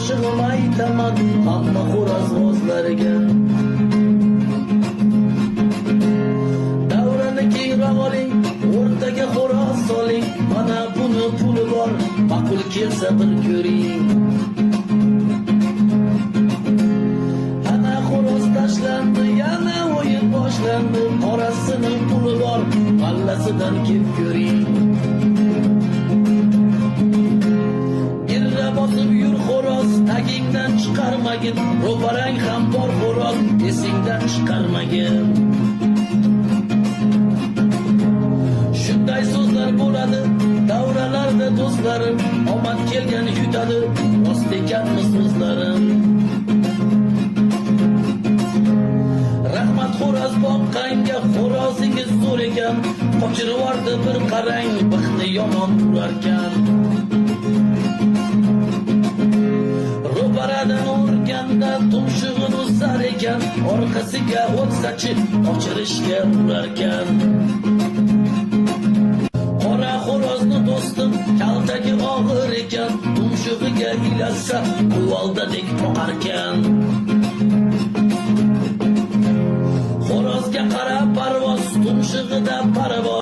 qo'shig'im aytaman hamma xo'rozvozlarga. Davrani kengroq oling, o'rtaga xo'roz soling, mana buni puli bor, ma'qul kelsa bir ko'ring. Ana xo'roz tashlandi, yana o'yin boshlandi, qorasining puli bor, g'allasidan kelib ko'ring. Bosib yur xo'roz, tagingdan chiqarmagin, ro'parang ham bor xo'roz, esingdan chiqarmagin. Shunday so'zlar bo'ladi davralarda do'stlarim, omad kelgan yutadi, rost ekanmi so'zlarim. Rahmat xo'roz boqqanga, xo'rozingiz zo'r ekan, qochirib yubordi bir qarang, bixni yomon urarkan. Ro'paradan o'rganda tumshug'ini uzar ekan, orqasiga o't sachib qochirishga urarkan. Qora xo'rozni do'stim, kaltagi og'ir ekan, tumshug'iga ilatsa quvoldadek qoqarkan. Xo'rozga qarab parvoz, tumshug'ida parvoz,